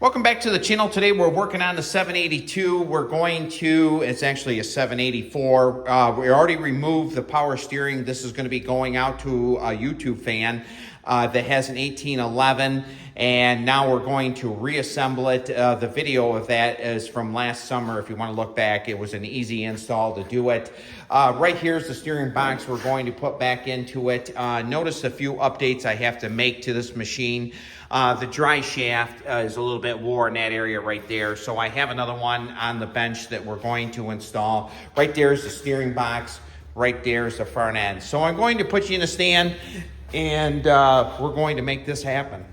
Welcome back to the channel. Today we're working on the 782. It's actually a 784. We already removed the power steering. This is going to be going out to a YouTube fan that has an 1811, and now we're going to reassemble it. The video of that is from last summer. If you want to look back, it was an easy install to do it. Right here's the steering box we're going to put back into it. Notice a few updates I have to make to this machine. The dry shaft is a little bit wore in that area right there. So I have another one on the bench that we're going to install. Right there's the steering box. Right there's the front end. So I'm going to put you in a stand and we're going to make this happen.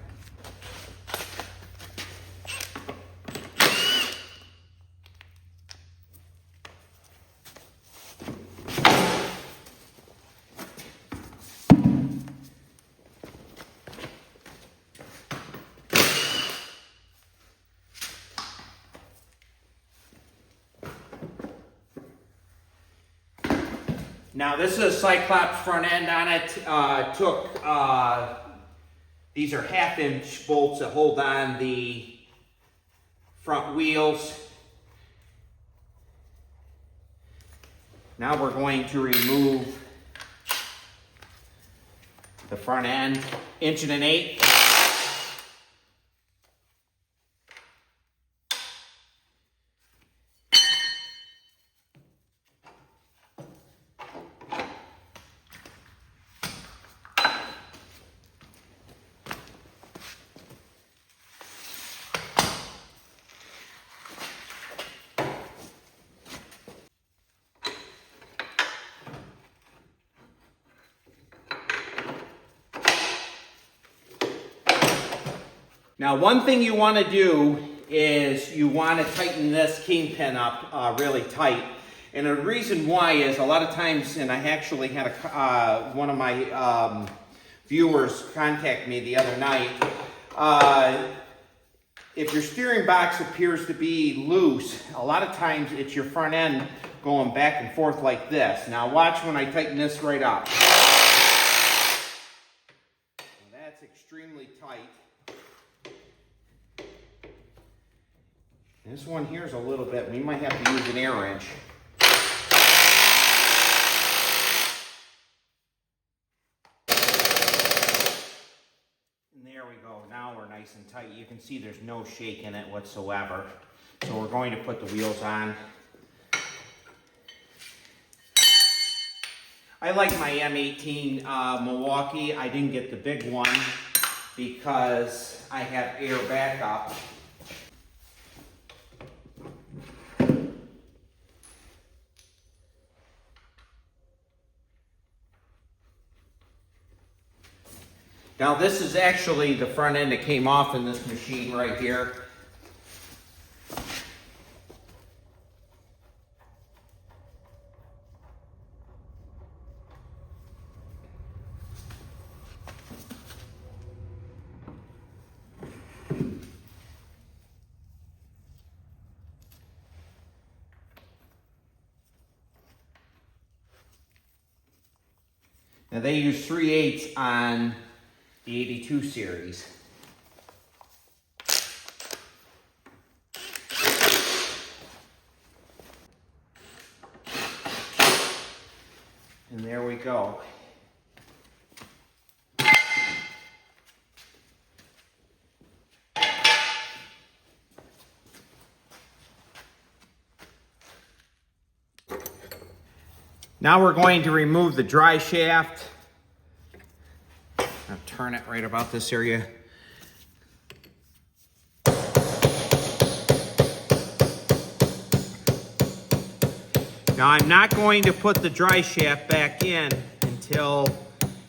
Now this is a Cyclops front end on it. These are 1/2-inch bolts that hold on the front wheels. Now we're going to remove the front end, 1 1/8 inches. Now, one thing you want to do is you want to tighten this kingpin up really tight. And the reason why is a lot of times, and I actually had one of my viewers contact me the other night, if your steering box appears to be loose, a lot of times it's your front end going back and forth like this. Now watch when I tighten this right up. Now, that's extremely tight. This one here is a little bit, we might have to use an air wrench. And there we go, now we're nice and tight. You can see there's no shake in it whatsoever. So we're going to put the wheels on. I like my M18 Milwaukee. I didn't get the big one because I have air backup. Now this is actually the front end that came off in this machine right here. Now they use 3/8 on the 82 series. And there we go. Now we're going to remove the dry shaft. I'll turn it right about this area. Now I'm not going to put the dry shaft back in until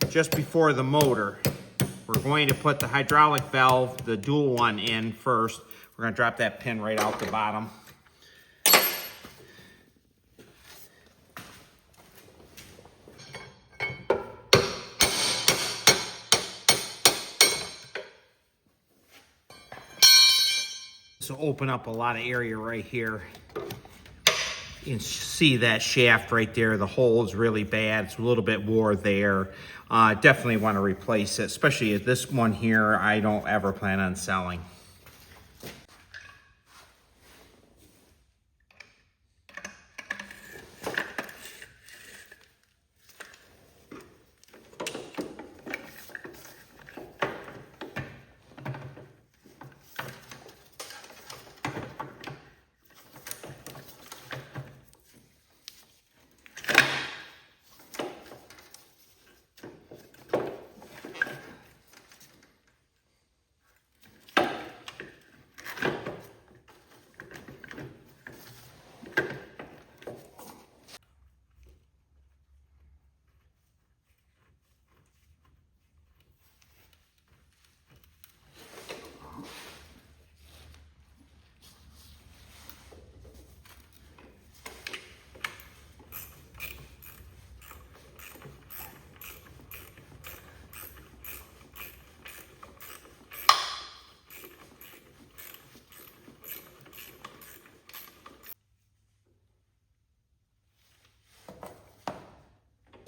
just before the motor. We're going to put the hydraulic valve, the dual one, in first. We're going to drop that pin right out the bottom. So open up a lot of area right here. You can see that shaft right there. The hole is really bad. It's a little bit wore there. Definitely want to replace it, especially this one here I don't ever plan on selling.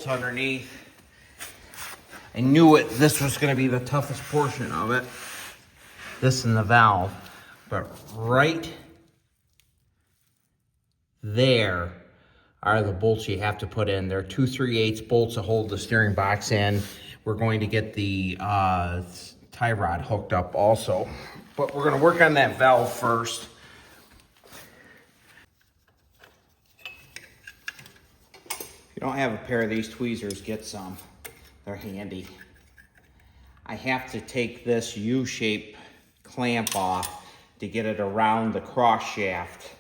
underneath. I knew this was going to be the toughest portion of it. This and the valve. But right there are the bolts you have to put in. They're 2 3/8 bolts to hold the steering box in. We're going to get the tie rod hooked up also. But we're going to work on that valve first. If you don't have a pair of these tweezers, get some. They're handy. I have to take this U-shape clamp off to get it around the cross shaft.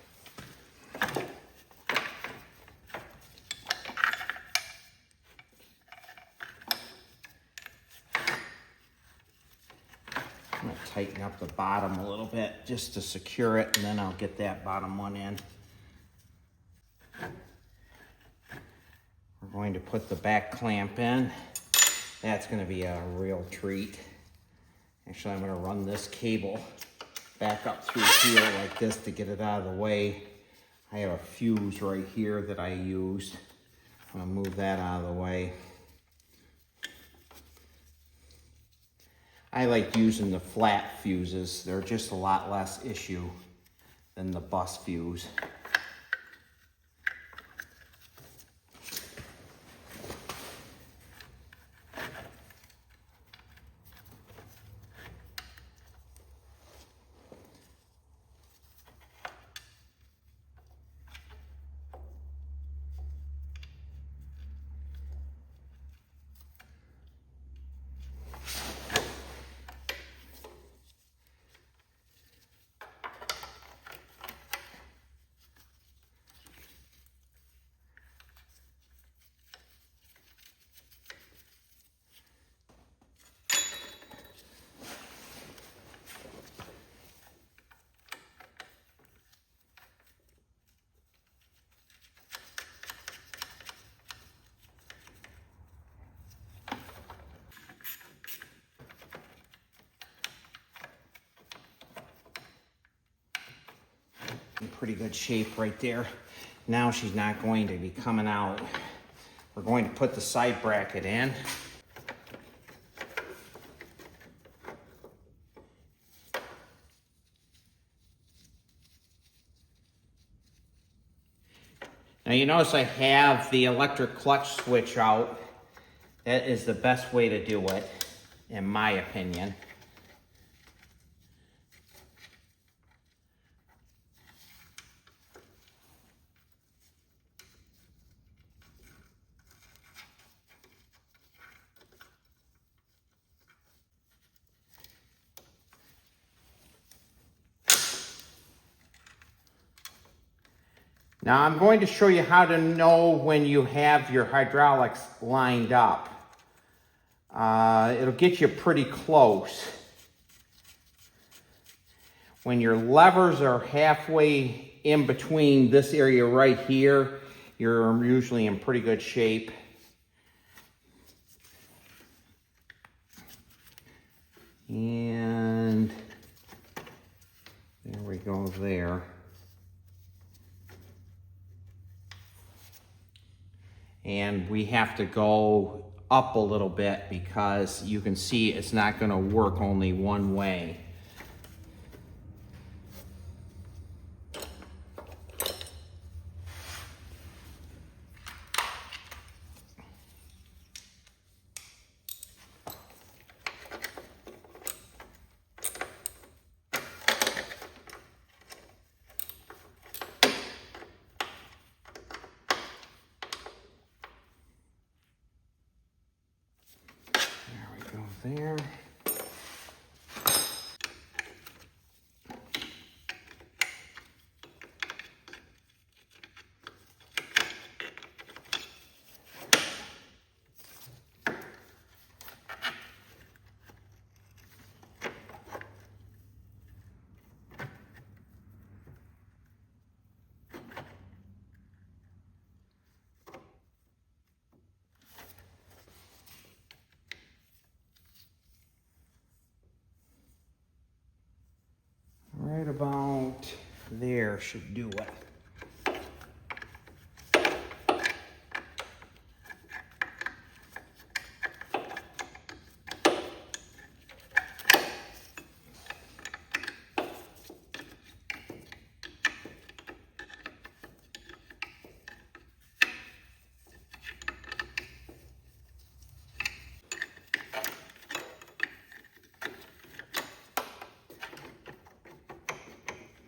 I'm going to tighten up the bottom a little bit just to secure it, and then I'll get that bottom one in. We're going to put the back clamp in. That's going to be a real treat. Actually, I'm going to run this cable back up through here like this to get it out of the way. I have a fuse right here that I used. I'm going to move that out of the way. I like using the flat fuses. They're just a lot less issue than the bus fuse. In pretty good shape right there. Now she's not going to be coming out. We're going to put the side bracket in. Now you notice I have the electric clutch switch out. That is the best way to do it, in my opinion. Now I'm going to show you how to know when you have your hydraulics lined up. It'll get you pretty close. When your levers are halfway in between this area right here, you're usually in pretty good shape. And there we go there. And we have to go up a little bit because you can see it's not going to work only one way. There. Right about there should do it.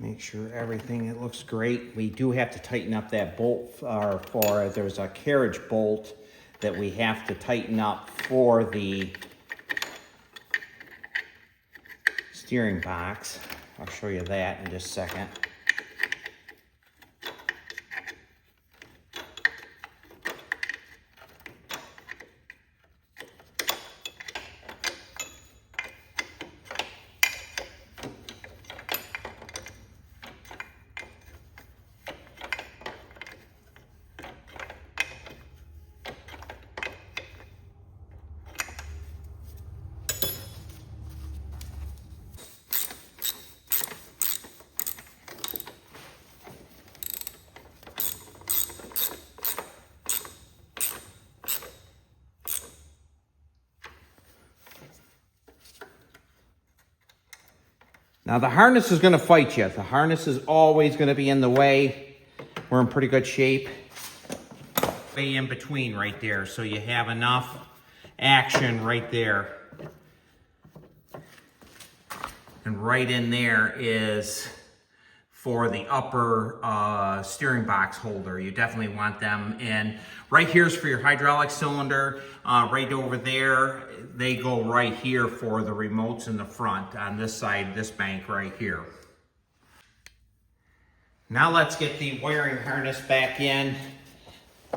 Make sure everything, it looks great. We do have to tighten up that bolt there's a carriage bolt that we have to tighten up for the steering box. I'll show you that in just a second. Now the harness is going to fight you. The harness is always going to be in the way. We're in pretty good shape. Way in between right there, so you have enough action right there. And right in there is for the upper steering box holder. You definitely want them. And right here is for your hydraulic cylinder. Right over there, they go right here for the remotes in the front on this side, this bank right here. Now let's get the wiring harness back in.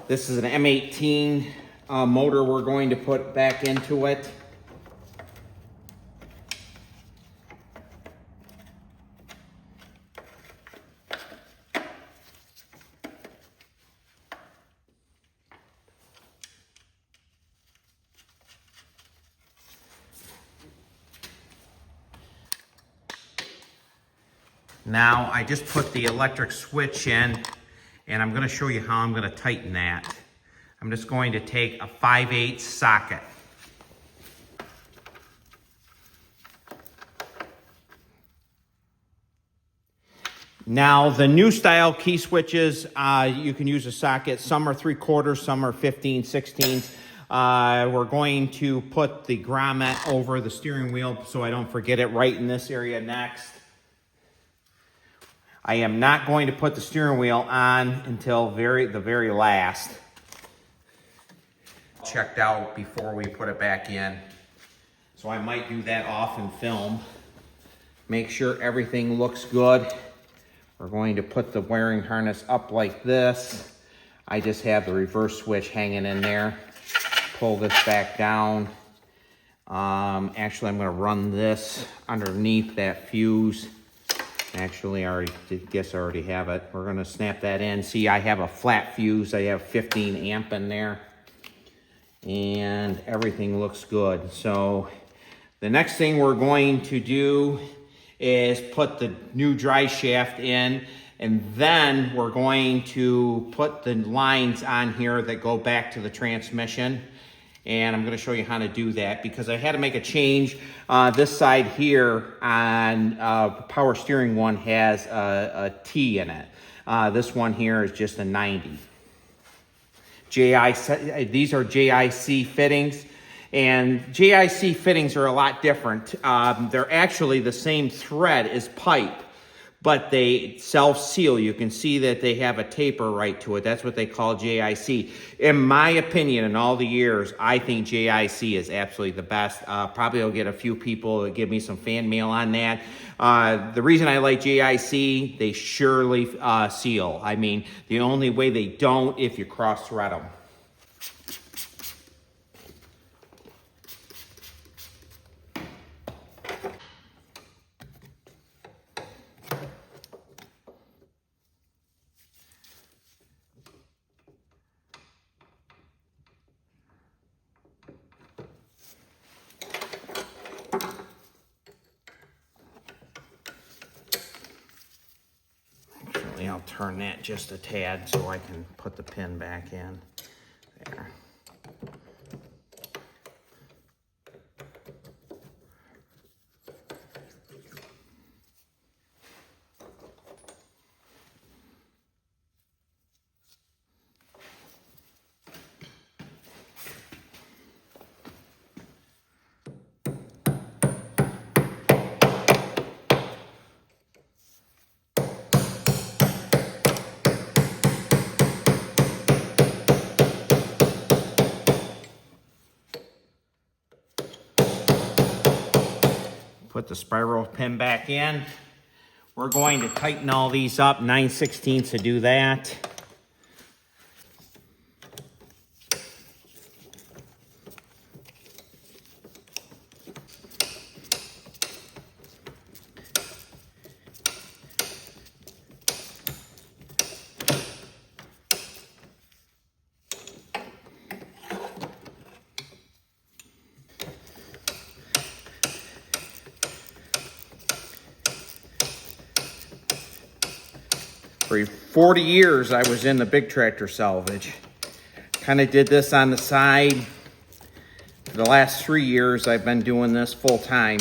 This is an M18 motor we're going to put back into it. Now I just put the electric switch in, and I'm going to show you how I'm going to tighten that. I'm just going to take a 5/8 socket. Now the new style key switches, you can use a socket. Some are 3/4, some are 15/16. We're going to put the grommet over the steering wheel so I don't forget it right in this area next. I am not going to put the steering wheel on until the very last. Checked out before we put it back in. So I might do that off in film. Make sure everything looks good. We're going to put the wiring harness up like this. I just have the reverse switch hanging in there. Pull this back down. Actually, I'm going to run this underneath that fuse. Actually, I already have it. We're going to snap that in. See, I have a flat fuse. I have 15 amp in there. And everything looks good. So the next thing we're going to do is put the new drive shaft in. And then we're going to put the lines on here that go back to the transmission. And I'm going to show you how to do that because I had to make a change. This side here on power steering one has a T in it. This one here is just a 90. These are JIC fittings. And JIC fittings are a lot different. They're actually the same thread as pipe, but they self-seal. You can see that they have a taper right to it. That's what they call JIC. In my opinion, in all the years, I think JIC is absolutely the best. Probably I'll get a few people that give me some fan mail on that. The reason I like JIC, they surely seal. I mean, the only way they don't if you cross-thread them. I'll turn that just a tad so I can put the pin back in there. Put the spiral pin back in. We're going to tighten all these up, 9/16 to do that. For 40 years, I was in the big tractor salvage. Kind of did this on the side. For the last 3 years, I've been doing this full time.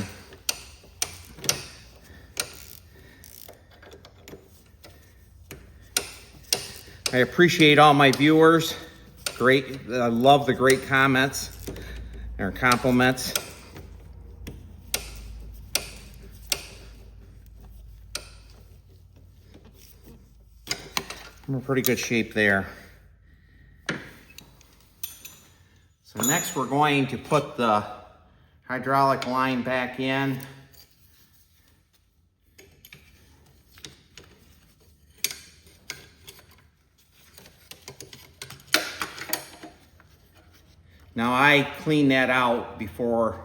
I appreciate all my viewers. I love the great comments or compliments. I'm in pretty good shape there. So next we're going to put the hydraulic line back in. Now I cleaned that out before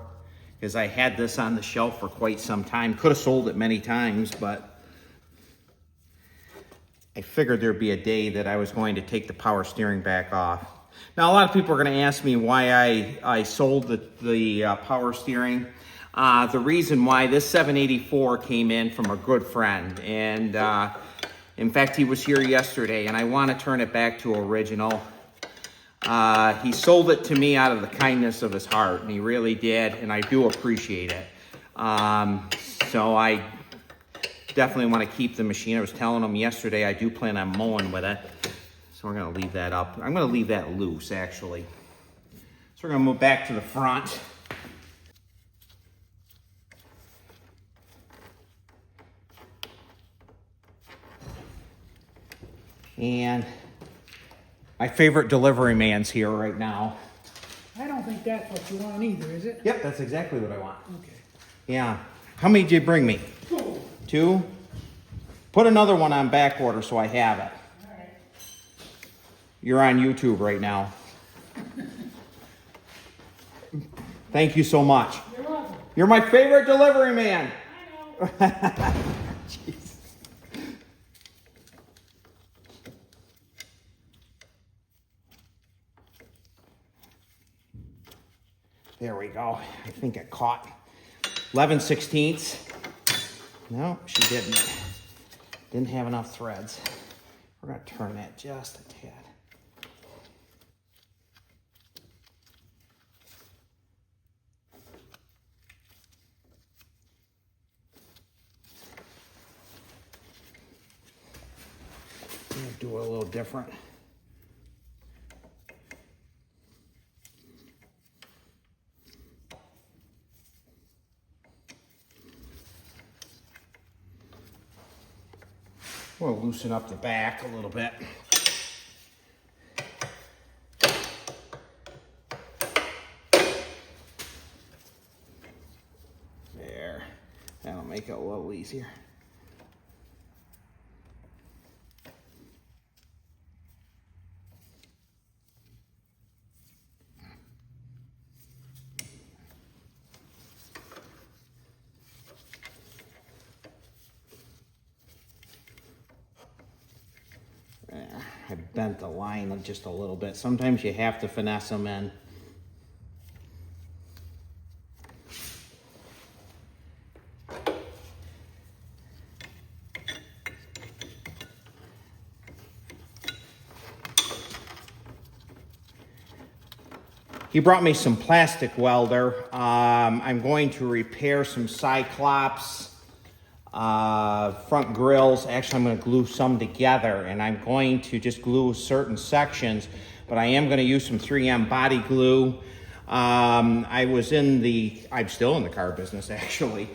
because I had this on the shelf for quite some time. Could have sold it many times, but I figured there'd be a day that I was going to take the power steering back off. Now, a lot of people are going to ask me why I sold the power steering. The reason why, this 784 came in from a good friend. And in fact, he was here yesterday, and I want to turn it back to original. He sold it to me out of the kindness of his heart, and he really did, and I do appreciate it. So I definitely want to keep the machine. I was telling him yesterday I do plan on mowing with it. So we're going to leave that up. I'm going to leave that loose, actually. So we're going to move back to the front. And my favorite delivery man's here right now. I don't think that's what you want either, is it? Yep, that's exactly what I want. Okay. Yeah. How many did you bring me? 2. 2? Put another one on back order so I have it. All right. You're on YouTube right now. Thank you so much. You're welcome. You're my favorite delivery man. I know. Jeez. There we go. I think it caught. 11/16. No, she didn't. Didn't have enough threads. We're going to turn that just a tad. We'll do it a little different. We'll loosen up the back a little bit. There. That'll make it a little easier. I bent the line just a little bit. Sometimes you have to finesse them in. He brought me some plastic welder. I'm going to repair some Cyclops front grills. Actually, I'm going to glue some together, and I'm going to just glue certain sections, but I am going to use some 3M body glue. I'm still in the car business, actually.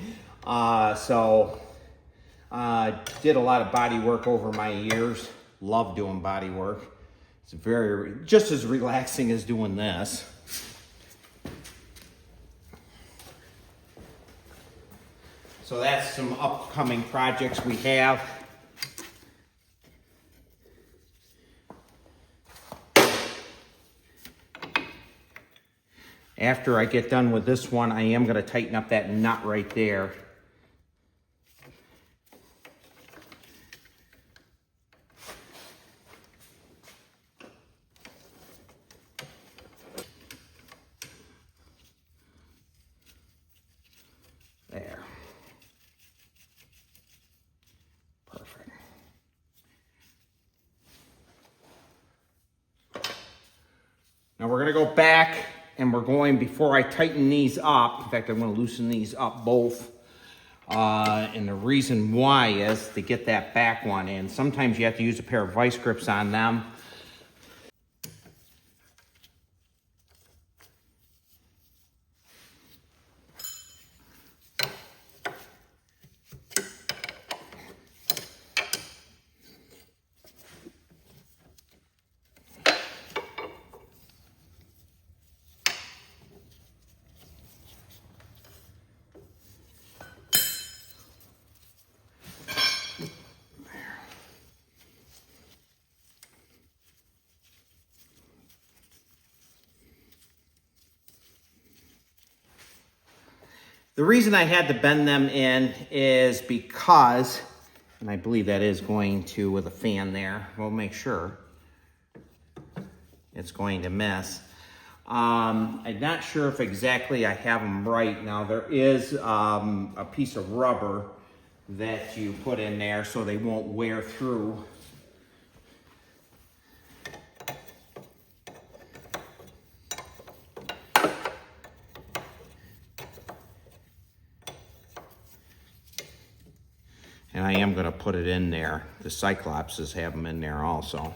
So did a lot of body work over my years. Love doing body work. It's just as relaxing as doing this. So that's some upcoming projects we have. After I get done with this one, I am going to tighten up that nut right there. There. Perfect. Now we're going to go back and we're going, before I tighten these up, in fact, I'm going to loosen these up both. And the reason why is to get that back one in. Sometimes you have to use a pair of vice grips on them. The reason I had to bend them in is because, and I believe that is going to, with a fan there, we'll make sure it's going to miss. I'm not sure if exactly I have them right. Now there is a piece of rubber that you put in there so they won't wear through. And I am going to put it in there. The Cyclopses have them in there also.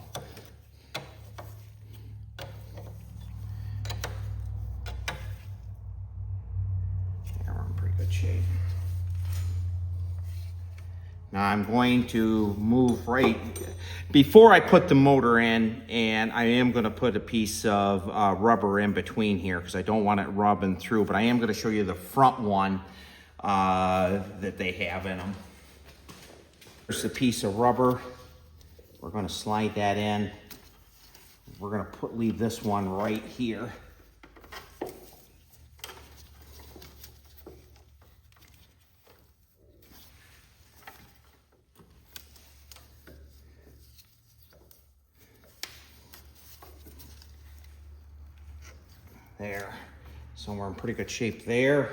Yeah, we're in pretty good shape. Now I'm going to move right before I put the motor in, and I am going to put a piece of rubber in between here because I don't want it rubbing through, but I am going to show you the front one that they have in them. There's a piece of rubber. We're going to slide that in. We're going to leave this one right here. There. So we're in pretty good shape there.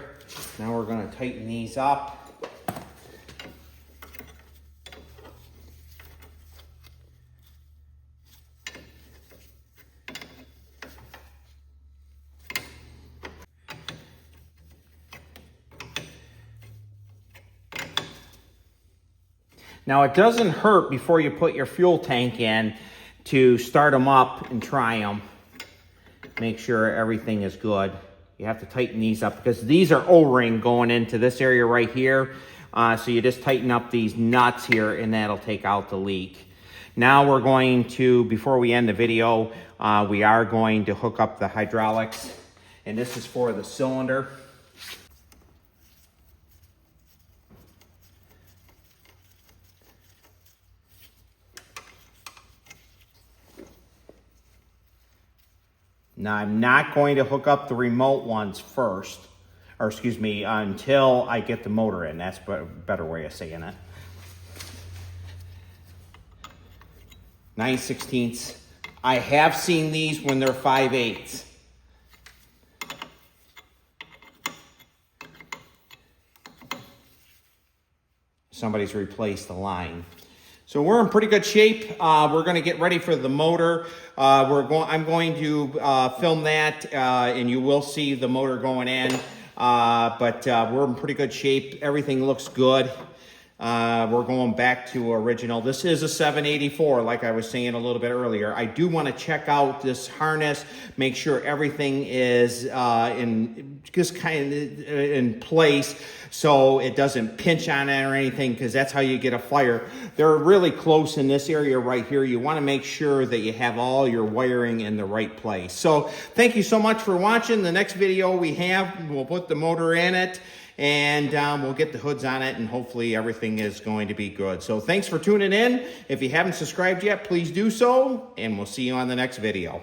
Now we're going to tighten these up. Now it doesn't hurt before you put your fuel tank in to start them up and try them. Make sure everything is good. You have to tighten these up because these are O-ring going into this area right here. So you just tighten up these nuts here and that'll take out the leak. Now we're going to, before we end the video, we are going to hook up the hydraulics. And this is for the cylinder. Now, I'm not going to hook up the remote ones first, or excuse me, until I get the motor in. That's a better way of saying it. 9/16. I have seen these when they're 5/8. Somebody's replaced the line. So we're in pretty good shape. We're going to get ready for the motor. I'm going to film that, and you will see the motor going in. But we're in pretty good shape. Everything looks good. We're going back to original. This is a 784, like I was saying a little bit earlier. I do want to check out this harness, make sure everything is in place so it doesn't pinch on it or anything, because that's how you get a fire. They're really close in this area right here. You want to make sure that you have all your wiring in the right place. So thank you so much for watching. The next video we'll put the motor in it, and we'll get the hoods on it, and hopefully everything is going to be good. So thanks for tuning in. If you haven't subscribed yet, please do so, and we'll see you on the next video.